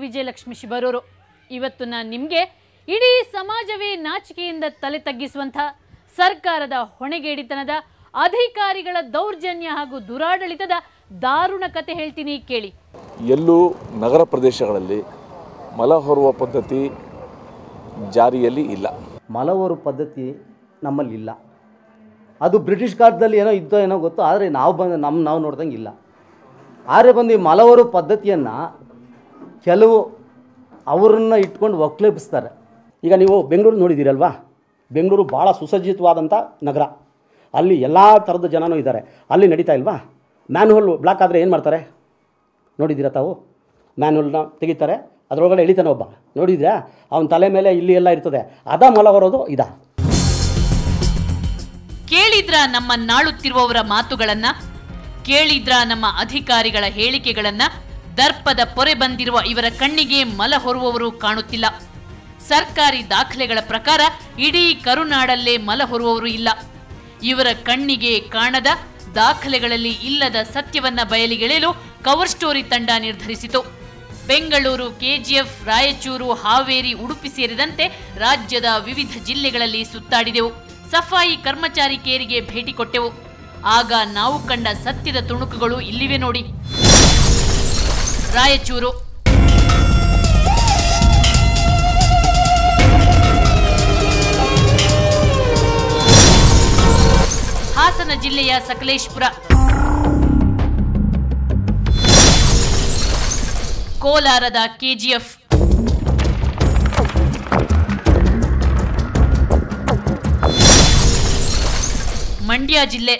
ವಿಜಯಲಕ್ಷ್ಮಿ ಶಿಬರೂರು. ಇವತ್ತು ನಾನು ನಿಮಗೆ ಇಡೀ ಸಮಾಜವೇ ನಾಚಿಕೆಯಿಂದ ತಲೆ ತಗ್ಗಿಸುವಂಥ ಸರ್ಕಾರದ ಹೊಣೆಗೇಡಿತನದ ಅಧಿಕಾರಿಗಳ ದೌರ್ಜನ್ಯ ಹಾಗೂ ದುರಾಡಳಿತದ ದಾರುಣ ಕತೆ ಹೇಳ್ತೀನಿ ಕೇಳಿ. ಎಲ್ಲೂ ನಗರ ಪ್ರದೇಶಗಳಲ್ಲಿ ಮಲ ಹೊರುವ ಪದ್ಧತಿ ಜಾರಿಯಲ್ಲಿ ಇಲ್ಲ. ಮಲ ಹೊರುವ ಪದ್ಧತಿ ನಮ್ಮಲ್ಲಿಲ್ಲ. ಅದು ಬ್ರಿಟಿಷ್ ಕಾಲದಲ್ಲಿ ಏನೋ ಇದ್ದೋ ಏನೋ ಗೊತ್ತು, ಆದರೆ ನಾವು ನೋಡ್ದಂಗೆ ಇಲ್ಲ. ಆದರೆ ಬಂದು ಈ ಮಲ ಹೊರುವ ಪದ್ಧತಿಯನ್ನು ಕೆಲವು ಅವರನ್ನು ಇಟ್ಕೊಂಡು ಒಕ್ಲೇಪಿಸ್ತಾರೆ. ಈಗ ನೀವು ಬೆಂಗಳೂರು ನೋಡಿದ್ದೀರಲ್ವಾ, ಬೆಂಗಳೂರು ಭಾಳ ಸುಸಜ್ಜಿತವಾದಂಥ ನಗರ. ಅಲ್ಲಿ ಎಲ್ಲ ಥರದ ಜನನೂ ಇದ್ದಾರೆ. ಅಲ್ಲಿ ನಡೀತಾ ಇಲ್ವಾ? ಮ್ಯಾನ್ಹೋಲ್ ಬ್ಲಾಕ್ ಆದರೆ ಏನು ಮಾಡ್ತಾರೆ ನೋಡಿದ್ದೀರಾ ತಾವು? ಮ್ಯಾನ್ಹೋಲ್ನ ತೆಗಿತಾರೆ, ಅದರೊಳಗಡೆ ಎಳಿತಾನೆ ಒಬ್ಬ, ನೋಡಿದ್ರಾ? ಅವನ ತಲೆ ಮೇಲೆ ಇಲ್ಲಿ ಎಲ್ಲ ಇರ್ತದೆ. ಅದ ಮಲ ಹೊರೋದು ಇದಾ? ಕೇಳಿದ್ರ ನಮ್ಮ ನಾಳುತ್ತಿರುವವರ ಮಾತುಗಳನ್ನ, ಕೇಳಿದ್ರ ನಮ್ಮ ಅಧಿಕಾರಿಗಳ ಹೇಳಿಕೆಗಳನ್ನ. ದರ್ಪದ ಪೊರೆ ಬಂದಿರುವ ಇವರ ಕಣ್ಣಿಗೆ ಮಲ ಹೊರುವವರು ಕಾಣುತ್ತಿಲ್ಲ. ಸರ್ಕಾರಿ ದಾಖಲೆಗಳ ಪ್ರಕಾರ ಇಡೀ ಕರುನಾಡಲ್ಲೇ ಮಲ ಹೊರುವವರು ಇಲ್ಲ. ಇವರ ಕಣ್ಣಿಗೆ ಕಾಣದ, ದಾಖಲೆಗಳಲ್ಲಿ ಇಲ್ಲದ ಸತ್ಯವನ್ನ ಬಯಲಿಗೆಳೆಯಲು ಕವರ್ ಸ್ಟೋರಿ ತಂಡ ನಿರ್ಧರಿಸಿತು. ಬೆಂಗಳೂರು, ಕೆಜಿಎಫ್, ರಾಯಚೂರು, ಹಾವೇರಿ, ಉಡುಪಿ ಸೇರಿದಂತೆ ರಾಜ್ಯದ ವಿವಿಧ ಜಿಲ್ಲೆಗಳಲ್ಲಿ ಸುತ್ತಾಡಿದೆವು. ಸಫಾಯಿ ಕರ್ಮಚಾರಿ ಕೇರಿಗೆ ಭೇಟಿ ಕೊಟ್ಟೆವು. ಆಗ ನಾವು ಕಂಡ ಸತ್ಯದ ತುಣುಕುಗಳು ಇಲ್ಲಿವೆ ನೋಡಿ. ರಾಯಚೂರು. ಹಾಸನ ಜಿಲ್ಲೆಯ ಸಕಲೇಶಪುರ. ಕೋಲಾರದ ಕೆಜಿಎಫ್. ಮಂಡ್ಯ ಜಿಲ್ಲೆ.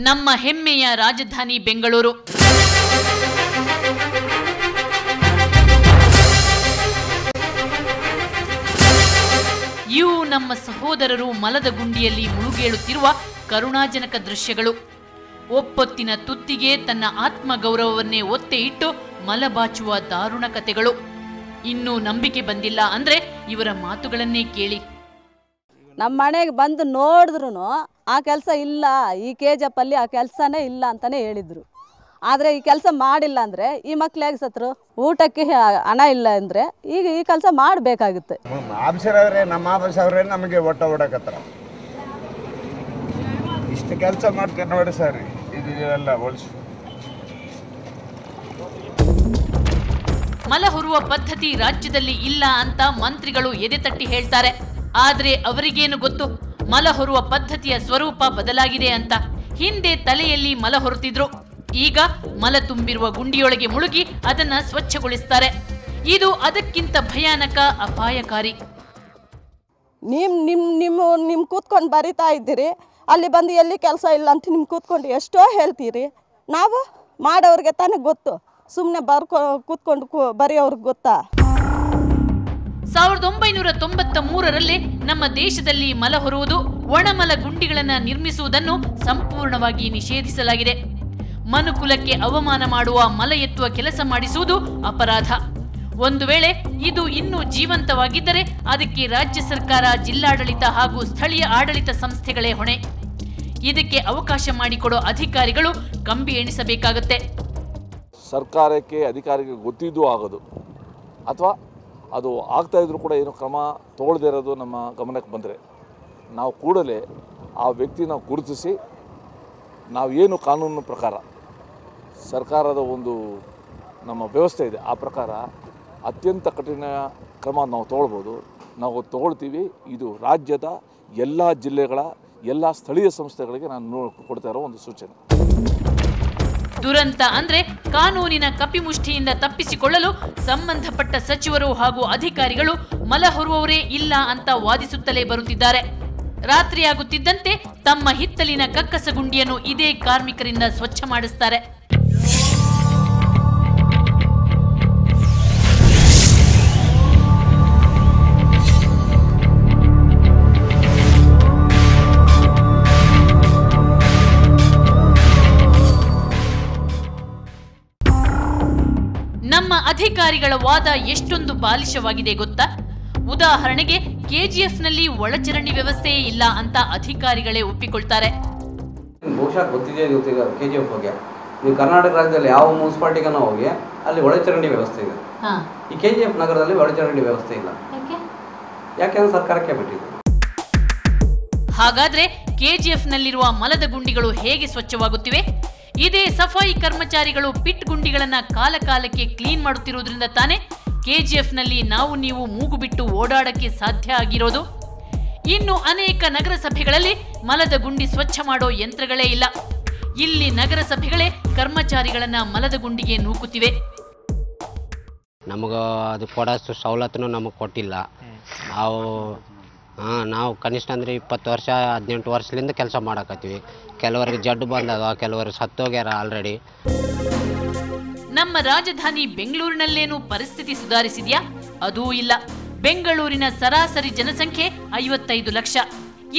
ನಮ್ಮ ಹೆಮ್ಮೆಯ ರಾಜಧಾನಿ ಬೆಂಗಳೂರು. ಇವು ನಮ್ಮ ಸಹೋದರರು ಮಲದ ಗುಂಡಿಯಲ್ಲಿ ಮುಳುಗೇಳುತ್ತಿರುವ ಕರುಣಾಜನಕ ದೃಶ್ಯಗಳು. ಒಪ್ಪೊತ್ತಿನ ತುತ್ತಿಗೆ ತನ್ನ ಆತ್ಮಗೌರವವನ್ನೇ ಒತ್ತೆ ಇಟ್ಟು ಮಲಬಾಚುವ ದಾರುಣ ಕತೆಗಳು. ಇನ್ನೂ ನಂಬಿಕೆ ಬಂದಿಲ್ಲ ಅಂದ್ರೆ ಇವರ ಮಾತುಗಳನ್ನೇ ಕೇಳಿ. ನಮ್ಮ ಮನೆಗೆ ಬಂದು ನೋಡಿದ್ರು ಆ ಕೆಲಸ ಇಲ್ಲ, ಈ KGF ಅಲ್ಲಿ ಆ ಕೆಲಸನೇ ಇಲ್ಲ ಅಂತಲೇ ಹೇಳಿದರು. ಆದರೆ ಈ ಕೆಲಸ ಮಾಡಿಲ್ಲ ಅಂದರೆ ಈ ಮಕ್ಳು ಹೇಗೆ ಸತ್ರು? ಊಟಕ್ಕೆ ಹಣ ಇಲ್ಲ ಅಂದರೆ ಈಗ ಈ ಕೆಲಸ ಮಾಡಬೇಕಾಗುತ್ತೆ. ಆಫೀಸರವ್ರೆ, ನಮ್ಮ ಆಫೀಸವ್ರೆ ನಮಗೆ ಹೊಡಕತ್ತಾರ. ಇಷ್ಟು ಕೆಲಸ ಮಾಡ್ಕೊಂಡು ನೋಡಿ ಸರ್, ಇದೆಲ್ಲ ಹೊಲ್ಸು. ಮಲ ಹೊರುವ ಪದ್ಧತಿ ರಾಜ್ಯದಲ್ಲಿ ಇಲ್ಲ ಅಂತ ಮಂತ್ರಿಗಳು ಎದೆತಟ್ಟಿ ಹೇಳ್ತಾರೆ. ಆದ್ರೆ ಅವರಿಗೇನು ಗೊತ್ತು, ಮಲ ಹೊರುವ ಪದ್ಧತಿಯ ಸ್ವರೂಪ ಬದಲಾಗಿದೆ ಅಂತ. ಹಿಂದೆ ತಲೆಯಲ್ಲಿ ಮಲ ಹೊರುತ್ತಿದ್ರು, ಈಗ ಮಲ ತುಂಬಿರುವ ಗುಂಡಿಯೊಳಗೆ ಮುಳುಗಿ ಅದನ್ನ ಸ್ವಚ್ಛಗೊಳಿಸ್ತಾರೆ. ಇದು ಅದಕ್ಕಿಂತ ಭಯಾನಕ, ಅಪಾಯಕಾರಿ. ನಿಮ್ ಕೂತ್ಕೊಂಡು ಬರಿತಾ ಇದ್ದೀರಿ, ಅಲ್ಲಿ ಬಂದು ಎಲ್ಲಿ ಕೆಲಸ ಇಲ್ಲ ಅಂತ ನಿಮ್ ಕೂತ್ಕೊಂಡು ಎಷ್ಟೋ ಹೇಳ್ತೀರಿ. ನಾವು ಮಾಡೋರಿಗೆ ತಾನೇ ಗೊತ್ತು, ಸುಮ್ಮನೆ ಕೂತ್ಕೊಂಡು ಬರೆಯೋರ್ಗೆ ಗೊತ್ತಾ? 1993ರಲ್ಲಿ ನಮ್ಮ ದೇಶದಲ್ಲಿ ಮಲ ಹೊರುವುದು, ಒಣಮಲ ಗುಂಡಿಗಳನ್ನು ನಿರ್ಮಿಸುವುದನ್ನು ಸಂಪೂರ್ಣವಾಗಿ ನಿಷೇಧಿಸಲಾಗಿದೆ. ಮನುಕುಲಕ್ಕೆ ಅವಮಾನ ಮಾಡುವ, ಮಲ ಎತ್ತುವ ಕೆಲಸ ಮಾಡಿಸುವುದು ಅಪರಾಧ. ಒಂದು ವೇಳೆ ಇದು ಇನ್ನೂ ಜೀವಂತವಾಗಿದ್ದರೆ ಅದಕ್ಕೆ ರಾಜ್ಯ ಸರ್ಕಾರ, ಜಿಲ್ಲಾಡಳಿತ ಹಾಗೂ ಸ್ಥಳೀಯ ಆಡಳಿತ ಸಂಸ್ಥೆಗಳೇ ಹೊಣೆ. ಇದಕ್ಕೆ ಅವಕಾಶ ಮಾಡಿಕೊಡೋ ಅಧಿಕಾರಿಗಳು ಕಂಬಿ ಎಣಿಸಬೇಕಾಗುತ್ತೆ. ಸರ್ಕಾರಕ್ಕೆ, ಅಧಿಕಾರಿಗೆ ಗೊತ್ತಿದ್ದು ಆಗೋದು, ಅಥವಾ ಅದು ಆಗ್ತಾ ಇದ್ರೂ ಕೂಡ ಏನು ಕ್ರಮ ತಗೊಳ್ಳದೇ ಇರೋದು ನಮ್ಮ ಗಮನಕ್ಕೆ ಬಂದರೆ ನಾವು ಕೂಡಲೇ ಆ ವ್ಯಕ್ತಿನ ಗುರುತಿಸಿ ನಾವು ಏನು ಕಾನೂನು ಪ್ರಕಾರ ಸರ್ಕಾರದ ಒಂದು ನಮ್ಮ ವ್ಯವಸ್ಥೆ ಇದೆ ಆ ಪ್ರಕಾರ ಅತ್ಯಂತ ಕಠಿಣ ಕ್ರಮ ನಾವು ತಗೊಳ್ಬೋದು. ನಾವು ತಗೊಳ್ತೀವಿ. ಇದು ರಾಜ್ಯದ ಎಲ್ಲ ಜಿಲ್ಲೆಗಳ ಎಲ್ಲ ಸ್ಥಳೀಯ ಸಂಸ್ಥೆಗಳಿಗೆ ನಾನು ಕೊಡ್ತಾ ಇರೋ ಒಂದು ಸೂಚನೆ. ದುರಂತ ಅಂದ್ರೆ ಕಾನೂನಿನ ಕಪಿಮುಷ್ಟಿಯಿಂದ ತಪ್ಪಿಸಿಕೊಳ್ಳಲು ಸಂಬಂಧಪಟ್ಟ ಸಚಿವರು ಹಾಗೂ ಅಧಿಕಾರಿಗಳು ಮಲ ಹೊರುವವರೇ ಇಲ್ಲ ಅಂತ ವಾದಿಸುತ್ತಲೇ ಬರುತ್ತಿದ್ದಾರೆ. ರಾತ್ರಿಯಾಗುತ್ತಿದ್ದಂತೆ ತಮ್ಮ ಹಿತ್ತಲಿನ ಕಕ್ಕಸ ಗುಂಡಿಯನ್ನು ಇದೇ ಕಾರ್ಮಿಕರಿಂದ ಸ್ವಚ್ಛ ಮಾಡಿಸ್ತಾರೆ. ನಮ್ಮ ಅಧಿಕಾರಿಗಳ ವಾದ ಎಷ್ಟೊಂದು ಬಾಲಿಶವಾಗಿದೆ ಗೊತ್ತಾ? ಉದಾಹರಣೆಗೆ ಕೆಜಿಎಫ್ನಲ್ಲಿ ಒಳಚರಂಡಿ ವ್ಯವಸ್ಥೆಯೇ ಇಲ್ಲ ಅಂತ ಅಧಿಕಾರಿಗಳೇ ಒಪ್ಪಿಕೊಳ್ತಾರೆ. ಬಹುಶಃ ಗೊತ್ತಿದೆಯೋ ಗೊತ್ತಿಲ್ಲ KGF ಬಗ್ಗೆ. ನೀವು ಕರ್ನಾಟಕ ರಾಜ್ಯದಲ್ಲಿ ಯಾವ ಮುನ್ಸಿಪಾಲ್ಟಿಗನ್ನ ಹೋಗಿ ಅಲ್ಲಿ ಒಳಚರಂಡಿ ವ್ಯವಸ್ಥೆ ಇದೆ. ಈ KGF ನಗರದಲ್ಲಿ ಒಳಚರಂಡಿ ವ್ಯವಸ್ಥೆ ಇಲ್ಲ. ಯಾಕೆಂದ್ರೆ ಸರ್ಕಾರಕ್ಕೆ ಬಿಟ್ಟಿದೆ. ಹಾಗಾದ್ರೆ KGFನಲ್ಲಿರುವ ಮಲದ ಗುಂಡಿಗಳು ಹೇಗೆ ಸ್ವಚ್ಛವಾಗುತ್ತಿವೆ? ಇದೇ ಸಫಾಯಿ ಕರ್ಮಚಾರಿಗಳು ಪಿಟ್ ಗುಂಡಿಗಳನ್ನ ಕಾಲಕಾಲಕ್ಕೆ ಕ್ಲೀನ್ ಮಾಡುತ್ತಿರುವುದರಿಂದ ತಾನೇ KGFನಲ್ಲಿ ನಾವು ನೀವು ಮೂಗು ಬಿಟ್ಟು ಓಡಾಡಕ್ಕೆ ಸಾಧ್ಯ ಆಗಿರೋದು. ಇನ್ನು ಅನೇಕ ನಗರಸಭೆಗಳಲ್ಲಿ ಮಲದ ಗುಂಡಿ ಸ್ವಚ್ಛ ಮಾಡೋ ಯಂತ್ರಗಳೇ ಇಲ್ಲ. ಇಲ್ಲಿ ನಗರಸಭೆಗಳೇ ಕರ್ಮಚಾರಿಗಳನ್ನ ಮಲದ ಗುಂಡಿಗೆ ನೂಕುತ್ತಿವೆ. ನಮಗೆ ಅದು ಕೊಡೋಷ್ಟು ಸವಲತ್ತನ್ನು ನಮಗೆ ಕೊಟ್ಟಿಲ್ಲ. ನಾವು ಕನಿಷ್ಠ ಅಂದರೆ 20 ವರ್ಷ 18 ವರ್ಷದಿಂದ ಕೆಲಸ ಮಾಡಕತ್ತೀವಿ. ಕೆಲವರಿಗೆ ಜಡ್ಡು ಬಂದಾಗ, ಕೆಲವರು ಸತ್ತೋಗ್ಯಾರ ಆಲ್ರೆಡಿ. ನಮ್ಮ ರಾಜಧಾನಿ ಬೆಂಗಳೂರಿನಲ್ಲೇನು ಪರಿಸ್ಥಿತಿ ಸುಧಾರಿಸಿದ್ಯಾ? ಅದೂ ಇಲ್ಲ. ಬೆಂಗಳೂರಿನ ಸರಾಸರಿ ಜನಸಂಖ್ಯೆ 55 ಲಕ್ಷ.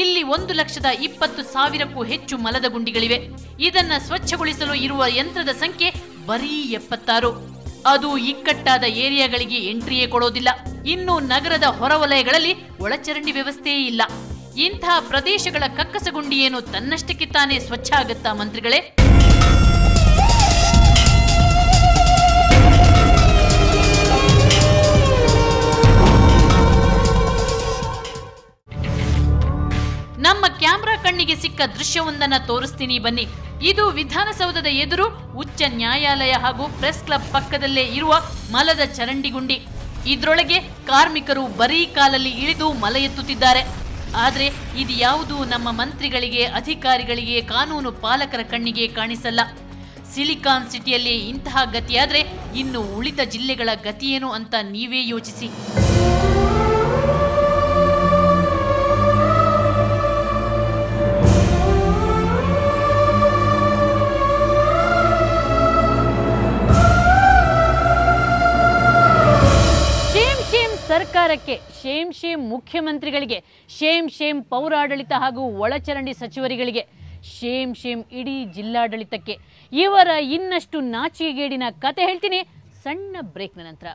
ಇಲ್ಲಿ 1,20,000ಕ್ಕೂ ಹೆಚ್ಚು ಮಲದ ಗುಂಡಿಗಳಿವೆ. ಇದನ್ನ ಸ್ವಚ್ಛಗೊಳಿಸಲು ಇರುವ ಯಂತ್ರದ ಸಂಖ್ಯೆ ಬರೀ 76. ಅದು ಇಕ್ಕಟ್ಟಾದ ಏರಿಯಾಗಳಿಗೆ ಎಂಟ್ರಿಯೇ ಕೊಡೋದಿಲ್ಲ. ಇನ್ನು ನಗರದ ಹೊರವಲಯಗಳಲ್ಲಿ ಒಳಚರಂಡಿ ವ್ಯವಸ್ಥೆಯೇ ಇಲ್ಲ. ಇಂಥ ಪ್ರದೇಶಗಳ ಕಕ್ಕಸಗುಂಡಿ ಏನು ತನ್ನಷ್ಟಕ್ಕೆ ತಾನೇ ಸ್ವಚ್ಛ ಆಗತ್ತಾ ಮಂತ್ರಿಗಳೇ? ನಮ್ಮ ಕ್ಯಾಮ್ರಾ ಕಣ್ಣಿಗೆ ಸಿಕ್ಕ ದೃಶ್ಯವೊಂದನ್ನ ತೋರಿಸ್ತೀನಿ ಬನ್ನಿ. ಇದು ವಿಧಾನಸೌಧದ ಎದುರು ಉಚ್ಚ ನ್ಯಾಯಾಲಯ ಹಾಗೂ ಪ್ರೆಸ್ ಕ್ಲಬ್ ಪಕ್ಕದಲ್ಲೇ ಇರುವ ಮಲದ ಚರಂಡಿ ಗುಂಡಿ. ಇದ್ರೊಳಗೆ ಕಾರ್ಮಿಕರು ಬರೀ ಕಾಲಲ್ಲಿ ಇಳಿದು ಮಲ ಎತ್ತುತ್ತಿದ್ದಾರೆ. ಆದ್ರೆ ಇದು ಯಾವುದು ನಮ್ಮ ಮಂತ್ರಿಗಳಿಗೆ, ಅಧಿಕಾರಿಗಳಿಗೆ, ಕಾನೂನು ಪಾಲಕರ ಕಣ್ಣಿಗೆ ಕಾಣಿಸಲ್ಲ. ಸಿಲಿಕಾನ್ ಸಿಟಿಯಲ್ಲಿ ಇಂತಹ ಗತಿಯಾದ್ರೆ ಇನ್ನು ಉಳಿದ ಜಿಲ್ಲೆಗಳ ಗತಿಯೇನು ಅಂತ ನೀವೇ ಯೋಚಿಸಿ. ಸರ್ಕಾರಕ್ಕೆ ಶೇಮ್ ಮುಖ್ಯಮಂತ್ರಿಗಳಿಗೆ, ಶೇಮ್ ಪೌರಾಡಳಿತ ಹಾಗೂ ಒಳಚರಂಡಿ ಸಚಿವರುಗಳಿಗೆ, ಶೇಮ್ ಇಡೀ ಜಿಲ್ಲಾಡಳಿತಕ್ಕೆ. ಇವರ ಇನ್ನಷ್ಟು ನಾಚಿಕೆಗೇಡಿನ ಕತೆ ಹೇಳ್ತೀನಿ ಸಣ್ಣ ಬ್ರೇಕ್ನ ನಂತರ.